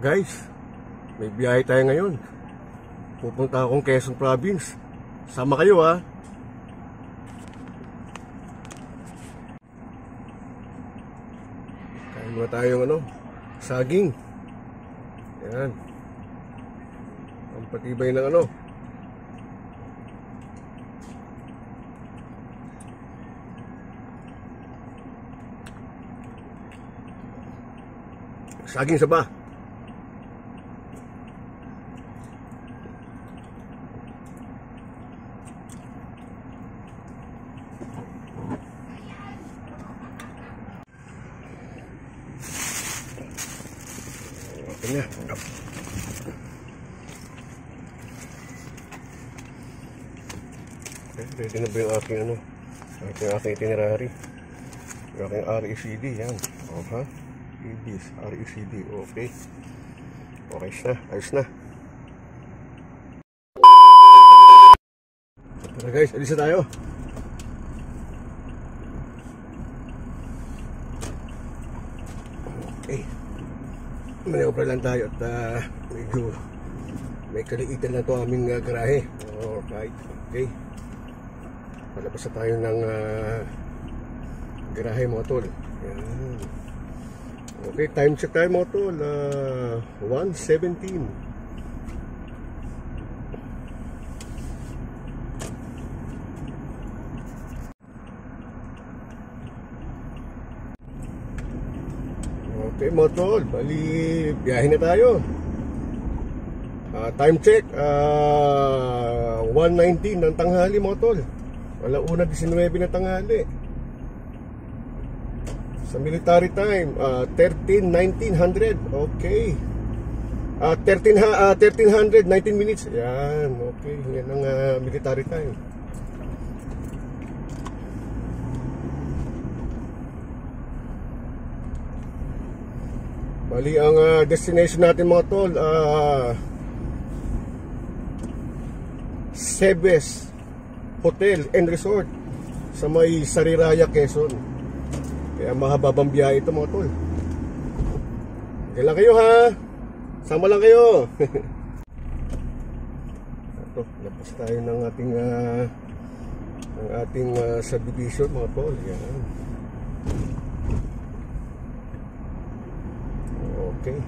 Guys, may biyahe tayo ngayon. Pupunta akong Quezon Province. Sama kayo ha. Kain muna tayong saging. Yan. Ang patibay ng saging saba. Okay na. Okay, ready na ba yung aking itinerary? Yung aking RECD, yan. Okay. EBS, RECD, okay. Okay na, ayos na. Tara guys, alis na tayo. Okay. Maniobra lang tayo at medyo may kaliitan lang ito aming garahe. Alright, okay. Palabas na tayo ng garahe mga tol. Yan. Okay, time check tayo mga tol. 1:17. Okay mga tol, bali biyahe na tayo. Time check 1:19 ng tanghali mga tol. Wala una 19 ng tanghali. Sa military time 1900. Okay. 1300 19 minutes. Yan, okay. Yan ang military time. Bali ang destination natin mga tol, Sebes Hotel and Resort sa may Sariraya, Quezon. Kaya mahababang biyahe ito mga tol. Kaya lang kayo ha. Sama lang kayo. Ito, labas tayo ng ating subdivision mga tol. Yan. Okay.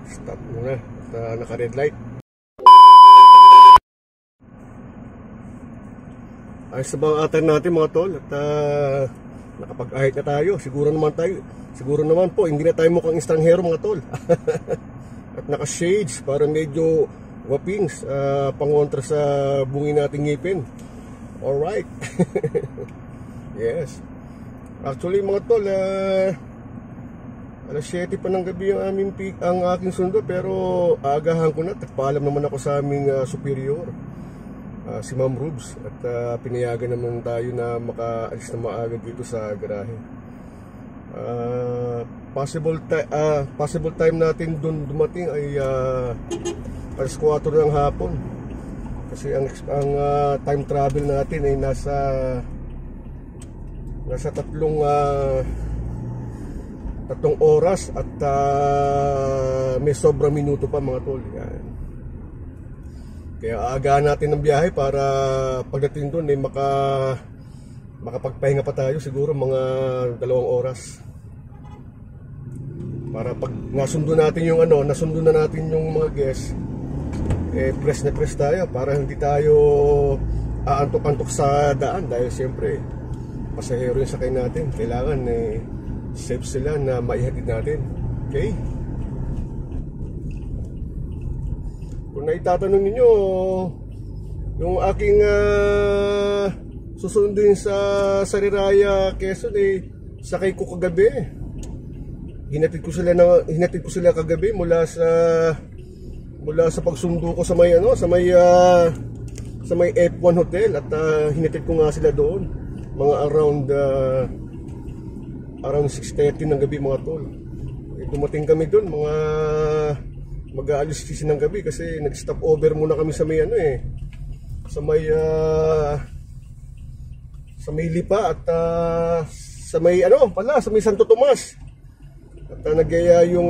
Stop muna at naka-red light. Ayos na bang atin natin mga tol at nakapag-ahit na tayo. Siguro naman po hindi na tayo mukhang estranghero mga tol. At naka-shades para medyo wapings pangontra sa bungi nating ngipin. Alright. Yes. Actually mga tol, alas 7 pa ng gabi ang aking sundo, pero agahan ko na. Nagpaalam naman ako sa aming superior, si Ma'am Rubes, at pinayagan naman tayo na makaalis na maaga dito sa garahe. Possible time natin doon dumating ay alas 4 ng hapon, kasi ang time travel natin ay nasa tatlong oras at may sobrang minuto pa mga tol. Yan. Kaya aagaan natin ng biyahe para pagdating doon ay makapagpahinga pa tayo siguro mga 2 oras. Para pag nasundo natin yung mga guests, press na press tayo para hindi tayo aantok-antok sa daan, dahil siyempre pasahero yung sakay natin. Kailangan safe sila na maihatid natin. Okay? Kung naitatanong ninyo, yung aking susunduin sa Sariraya, Quezon sakay ko kagabi. Hinatid ko sila kagabi mula sa pagsundo ko sa may sa may F1 Hotel at hinatid ko nga sila doon mga around 6:30 ng gabi mga tol. Dumating kami doon mga mag-aalis ng gabi kasi nag-stop over muna kami sa may sa may Lipa at sa may sa may Santo Tomas. At nagyaya yung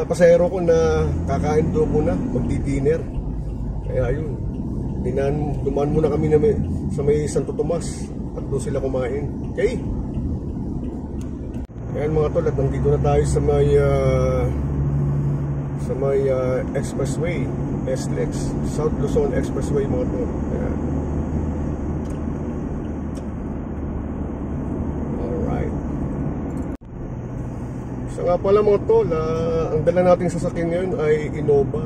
pasahero ko na kakain doon muna, magdi-dinner. Kaya yun, dumaan muna kami sa may Santo Tomas at doon sila kumain. Okay? Ayan mga tol, at nandito na tayo sa may expressway, SLEX, South Luzon Expressway mga tol. Ayan. Alright. So nga pala mga tol, ang dala nating sasakyan ngayon ay Innova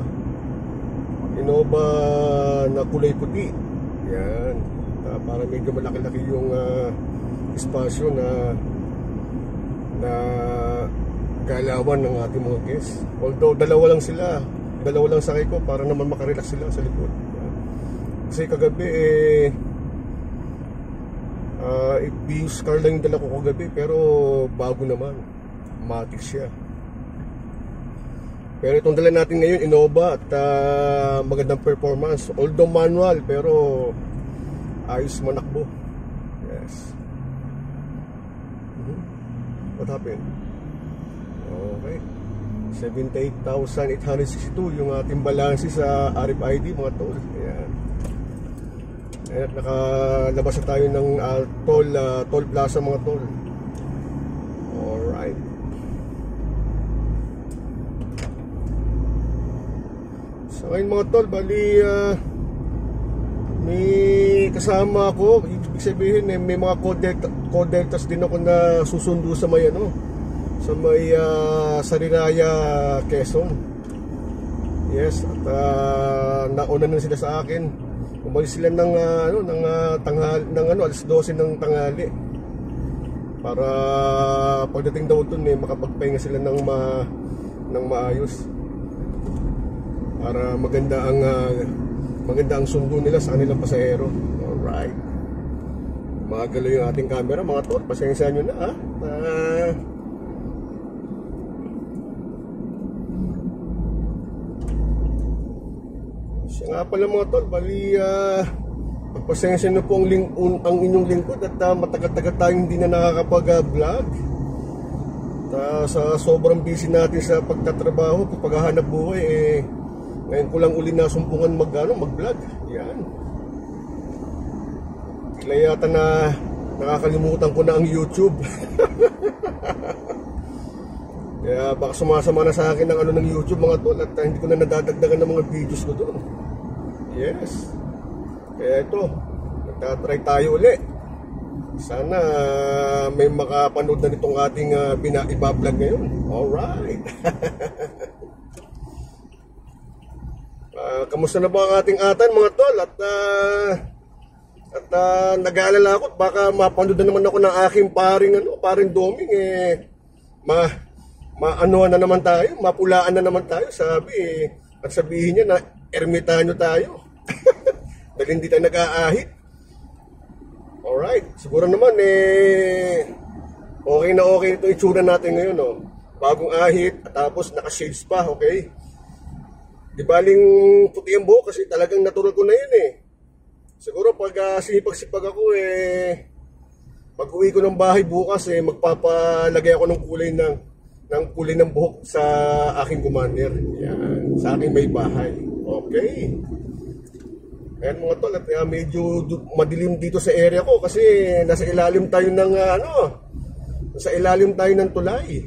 na kulay puti. Yan. Para medyo malaki-laki yung espasyo na galawan ng ating mga guests. Although dalawa lang sakay ko para naman makarelax sila sa likod. Yan. Kasi kagabi Vios car lang yung dala ko kagabi, pero bago naman, matic siya. Pero itong dala natin ngayon Innova at magandang performance, although manual pero ayos manakbo. Yes. What happened? Okay, 78,862 yung ating balansi sa RFID mga tol. Ayan. At nakalabas na tayo ng toll plaza mga tol. Alright. So ngayon mga tol, bali may kasama ako. Ibig sabihin may mga co-deltas din ako na susundo sa may sa may Sariraya, Quezon. Yes, at nauna na sila sa akin. Umalis sila ng alas 12 ng tanghali. Para pagdating daw doon makapagpahinga sila ng maayos. Para maganda ang sundo nila sa kanilang pasahero. Alright. Magalaw yung ating camera mga tol. Pasensya nyo na Siya nga pala mga tol, bali pagpasensya nyo po ang inyong lingkod at matagal-tagal tayong hindi na nakakapag-vlog. Sa sobrang busy natin sa pagtatrabaho, paghahanap buhay ngayon ko lang uli nasumpungan mag-vlog. Yan. Kaya yata na nakakalimutan ko na ang YouTube. Kaya baka sumasama na sa akin ng YouTube mga tol at hindi ko na nadadagdagan ng mga videos ko doon. Yes. Kaya ito, nagtatry tayo uli. Sana may makapanood na nitong ating iba-vlog ngayon. Alright. Kamusta na ba ang ating atan mga tol? At nag-aalala ako baka mapanood na naman ako ng aking paring Doming maanohan na naman tayo, mapulaan na naman tayo, at sabihin niya na ermitanyo tayo. Dahil hindi tayo nag-aahit. Alright, siguro naman okay na okay ito itsura natin ngayon bagong ahit at tapos naka-shades pa, okay? Di baling puti ang buhok kasi talagang natural ko na yun Siguro pag sipag-sipag ako pag uwi ko ng bahay bukas magpapalagay ako ng kulay ng buhok sa aking commander. Yan, sa aking may bahay. Okay. Ayan mga tol, at medyo madilim dito sa area ko kasi nasa ilalim tayo ng nasa ilalim tayo ng tulay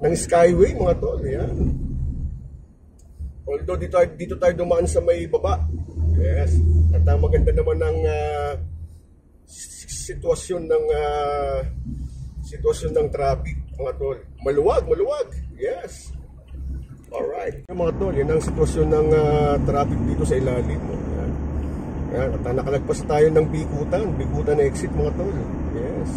ng Skyway mga tol. Yan. Although dito tayo dumaan sa may baba. Yes. At maganda naman ang sitwasyon ng traffic mga tol. Maluwag. Yes. Alright. Mga tol, yan ang sitwasyon ng traffic dito sa ilalim. Yan. Ayan, at nakalagpas tayo ng Bikutan exit mga tol. Yes.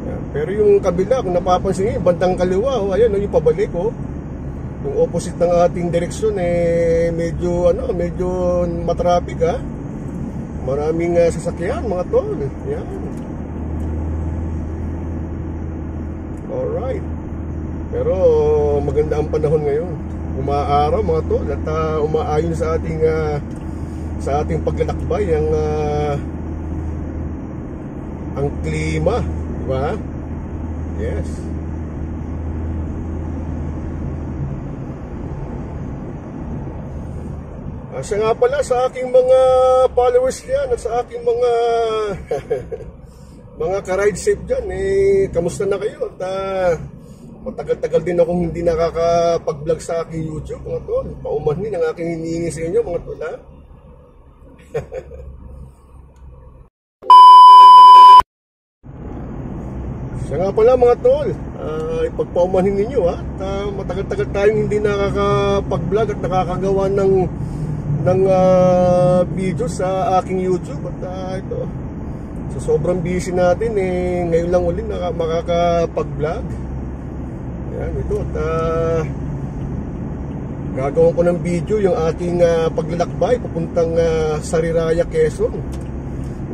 Ayan. Pero yung kabila, kung napapansin nyo, bandang kaliwa, oh, ayan, yung pabalik, oh. Yung opposite ng ating direksyon, medyo matraffic, ha. Maraming sasakyan mga tol. Ayan. Alright. Pero maganda ang panahon ngayon. Umaaraw mga tol at umaayon sa ating paglalakbay ang klima, di ba? Yes. Siya nga pala sa aking mga followers diyan at sa aking mga mga ka-ride safe dyan, kamusta na kayo? At matagal-tagal din akong hindi nakakapag-vlog sa aking YouTube mga tol. Paumanhin ang aking hinihingi sa inyo mga tol, ha? Siya nga pala mga tol, ipagpaumanhin ninyo, ha? Matagal-tagal tayong hindi nakakapag-vlog at nakakagawa ng video sa aking YouTube. At ito, so sobrang busy natin, ngayon lang ulit makakapag-vlog. Yan, ito. At gagawin ko ng video yung aking paglalakbay papuntang Sariraya, Quezon,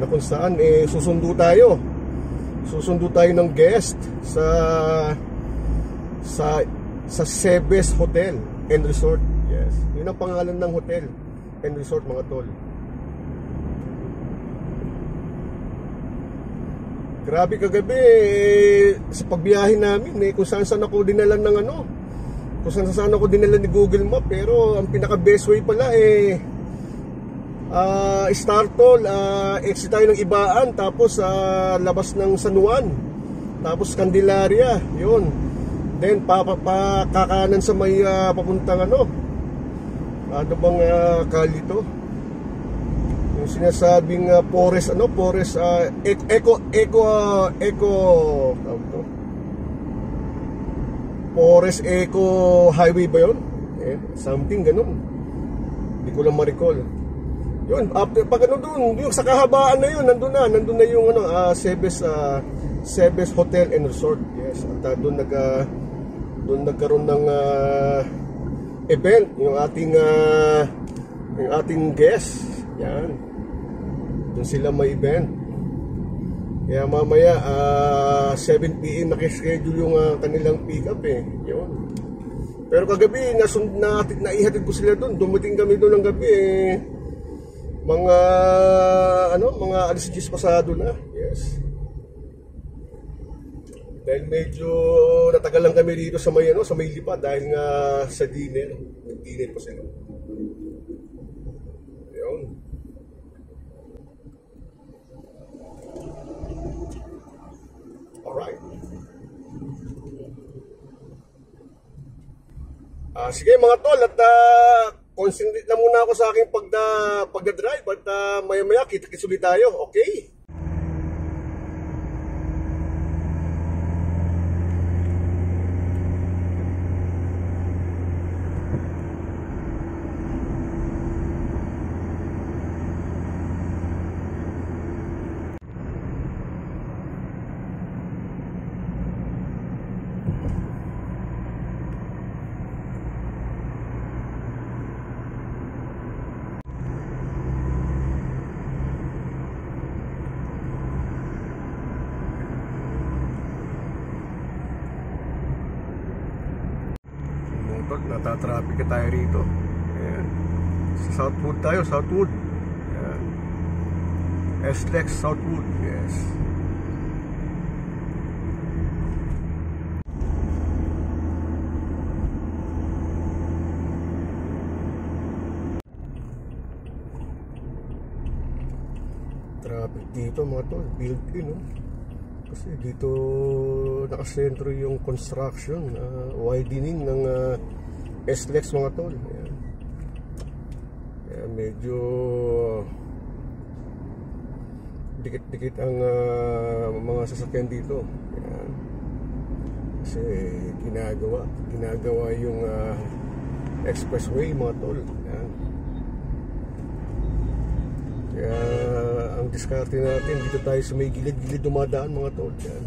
na kung saan susundo tayo ng guest sa Sebes Hotel and Resort. Yes, yun ang pangalan ng hotel and resort mga tol. Grabe kagabi sa pagbiyahe namin, kung saan ako dinala ng kung saan ako dinala ni Google Map. Pero ang pinaka best way pala Startol, exit tayo ng Ibaan, tapos labas ng San Juan, tapos Candelaria, yun. Then kakanan sa may papuntang ano bang kalito, yung sinasabing Forest Forest Eco Highway ba yun? Something ganun, hindi ko lang ma-recall. Yun, after pag doon, yung sa kahabaan na yun, nandun na yung Sebes Hotel and Resort. Yes, at doon nagkaroon ng event yung ating guest. Yan, doon sila may event. Kaya mamaya 7 PM nakischedule yung kanilang pick up yun. Pero kagabi naihatid ko sila doon. Dumating kami doon ng gabi mga alas 10 pasado na. Yes. Dahil medyo natagal lang kami dito sa may lipa dahil nga sa dinner. Nag-dinner pa sila. Ayun. Alright. Sige mga tol, at concentrate na muna ako sa aking pagdadrive at maya-maya kita-kits ulit tayo, okay? Natatraffic ka tayo rito. Ayan. Sa Southwood tayo, Southwood. Ayan. SLEX Southwood, yes. Traffic dito mga tol, built-in, no? Kasi dito nakasentro yung construction, widening ng SLEX mga tol. Ayan. Ayan, medyo dikit-dikit ang mga sasakyan dito. Ayan. Kasi ginagawa yung expressway mga tol. Ayan. Kaya ang diskarte natin, dito tayo sa may gilid-gilid dumadaan mga tol. Yan.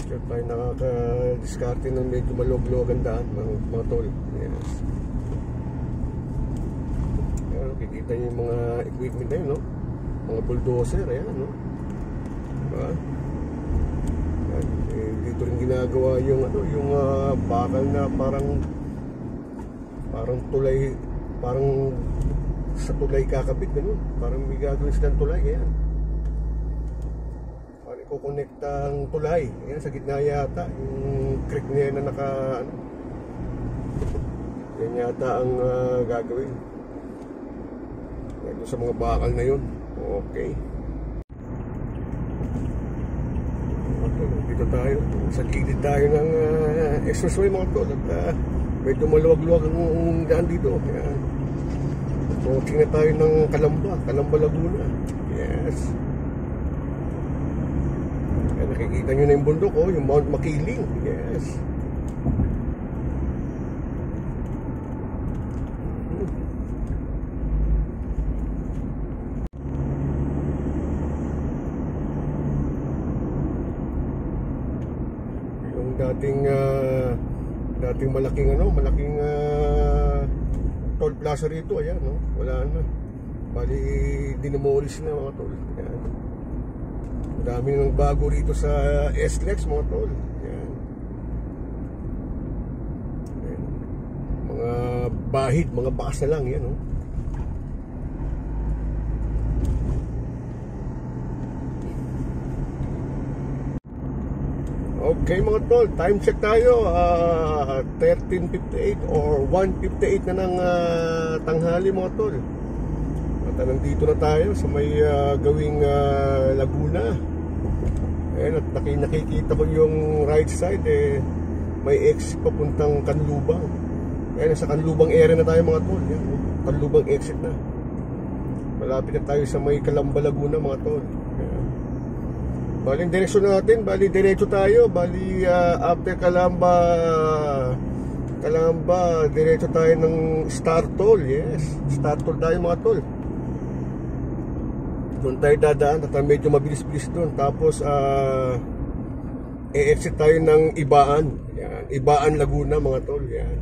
Kaya tayo nakaka-diskarte ng medyo malog-log ang daan mga tol. Yes. Kaya kikita nyo yung mga equipment na yun, no? Mga bulldozer, ayan, no? Diba? Yan. Eh, dito rin ginagawa yung ano, yung bakal na parang tulay, parang sa tulay kakabit, gano'n. Parang may gagawin silang tulay, ayan. Parang ikukonect ang tulay, ayan, sa gitna yata. Yung creek na yan na naka, ano, yan yata ang gagawin. Ito sa mga bakal na yun. Okay. Dito tayo, sa gilid tayo ng expressway mga tol. At medyo maluwag-luwag ang daan dito. Ayan. Walking na tayo ng Calamba, Laguna. Yes. Ayan, nakikita nyo na yung bundok, oh, yung Mount Makiling. Yes. Yung dating malaking toll plaza rito, ayan, no? Wala na. Bali, dinamolis na mga tol. Ayan. Dami nang bago rito sa SLEX mga tol. Ayan. Ayan. Mga bahid, mga bakas na lang yan, no? Okay mga tol, time check tayo, 13:58 or 1:58 na ng tanghali mga tol. At nandito na tayo sa may gawing Laguna. Ayan, at nakikita ko yung right side, may exit papuntang Canlubang. Ayan, sa Canlubang area na tayo mga tol. Ayan, Canlubang exit na. Malapit na tayo sa may Calamba, Laguna mga tol. Ayan. Bali, direksyon natin, bali diretso tayo, bali after Calamba, diretso tayo ng Star Toll, yes, Star Toll tayo mga tol. Doon tayo dadaan, at medyo mabilis-bilis doon, tapos e-exit tayo ng Ibaan, yan, Ibaan Laguna mga tol, yan.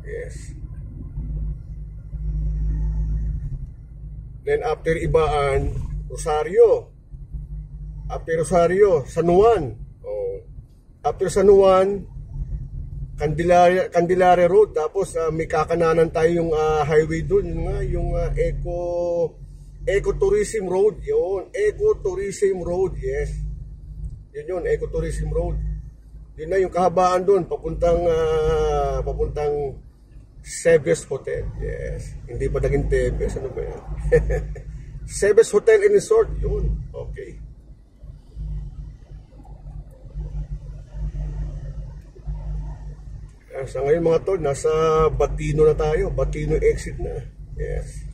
Yes. Then after Ibaan, Rosario. After Rosario, San Juan. Oh. After San Juan, Candelaria Road. Tapos may kakananan tayo yung highway doon, yung Eco Tourism Road. Yun, Eco Tourism Road, yes. Yun, Eco Tourism Road. Yun na yung kahabaan doon, papuntang Sebes Hotel, yes. Hindi pa naging Tebes, ano ba yan? Sebes Hotel and Resort, yun. Okay. Sa ngayon mga tol, nasa Batino na tayo. Batino exit na. Yes.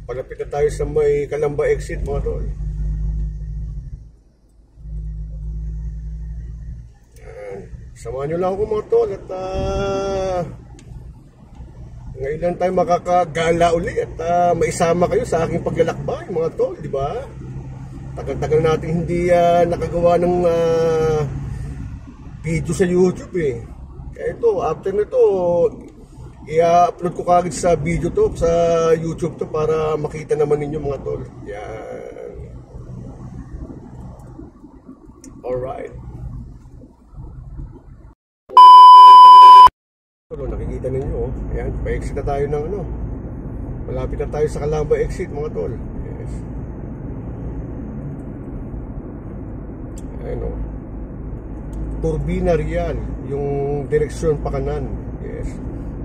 Palapit na tayo sa may Calamba exit mga tol. Samahan nyo lang ako mga tol. At ngayon lang tayo makakagala uli. At maisama kayo sa aking paglalakbay mga tol, di ba? Tagal-tagal natin hindi nakagawa ng video sa YouTube eh. Kaya ito, after nito, i-upload ko kagad sa video to, sa YouTube to, para makita naman ninyo mga tol. Yan. Alright. Nakikita ninyo, oh. Ayan, pa-exit na tayo ng ano. Malapit na tayo sa Calamba exit mga tol. Yes. Ayan, oh. Turbina Real, yung direksyon pa kanan. Yes.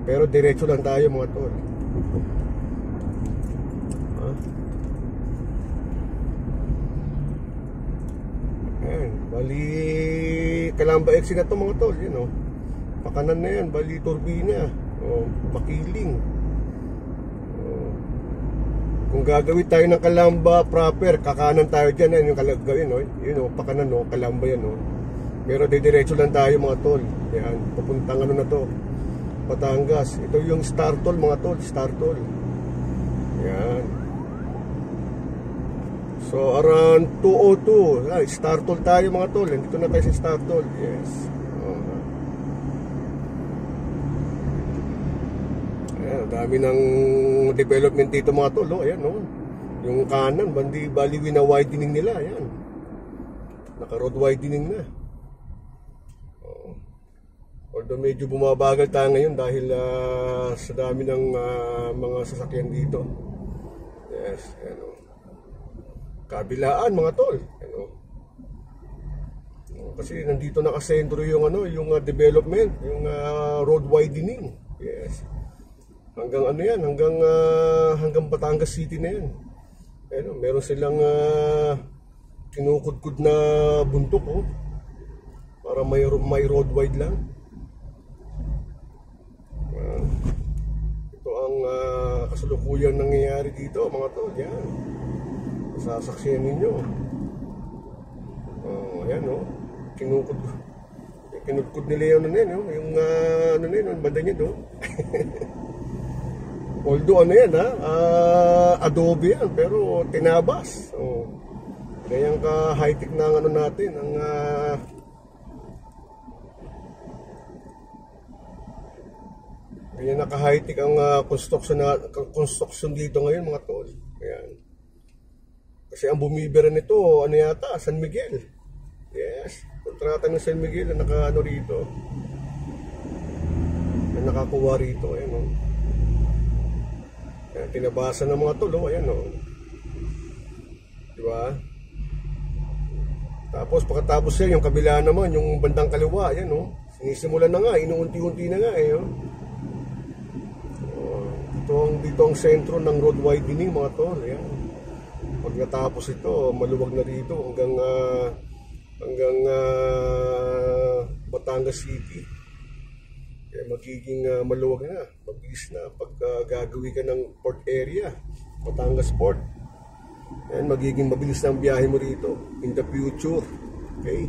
Pero diretso lang tayo mga tol. Ayan, bali Calamba exit na to mga tol, yun oh. Pakanan na yan, bali Turbina, oh, Makiling. Oh. Kung gagawin tayo ng Calamba proper, kakanan tayo dyan, yan yung gawin, oh. Yun oh, pakanan oh, Calamba yan oh. Pero didiretso lang tayo mga tol. Yan, papuntang ano na to, Batangas. Ito yung Star Toll mga tol, Star Toll. Yan. So around 2:02, Star Toll tayo mga tol. Dito na tayo sa Star Toll. Yes. Ayan, dami ng development dito mga tol. Ayan, yung kanan, bali na widening nila. Ayan. Naka road widening na. Although medyo bumabagal tayo ngayon dahil sa dami ng mga sasakyan dito. Yes, ano. Kabilaan mga tol, ano. Kasi nandito nakasentro yung yung development, yung road widening. Yes. Hanggang ano yan, hanggang Batangas City na yan. Ano, meron silang kinukudkud na buntok para may road wide lang. Ito ang kasalukuyang nangyayari dito mga tol. Yan, sasaksiyan ninyo. Ayan kinukudkud nila yun yung ano na yun, banda niya do. Although ano yan adobe yan, pero tinabas. Ganyan ka high-tech na ang ano natin, ang ganyan naka-high-tech ang construction dito ngayon mga tol. Ayan. Kasi ang bumibira nito, ano yata, San Miguel. Yes, kontrata ng San Miguel na naka-ano rito. Na nakakuha rito, ayan Ayan, tinabasa ng mga tol, ayan Diba? Tapos pagkatapos yan, yung kabila naman, yung bandang kaliwa, ayan sinisimulan na nga, inuunti-unti na nga dito ang sentro ng road widening mga tol. Ayan. Pag natapos ito, maluwag na rito hanggang Batangas City. Kaya magiging maluwag na, mabilis na pag gagawin ka ng port area, Batangas Port. Ayan, magiging mabilis na ang biyahe mo rito in the future. Okay?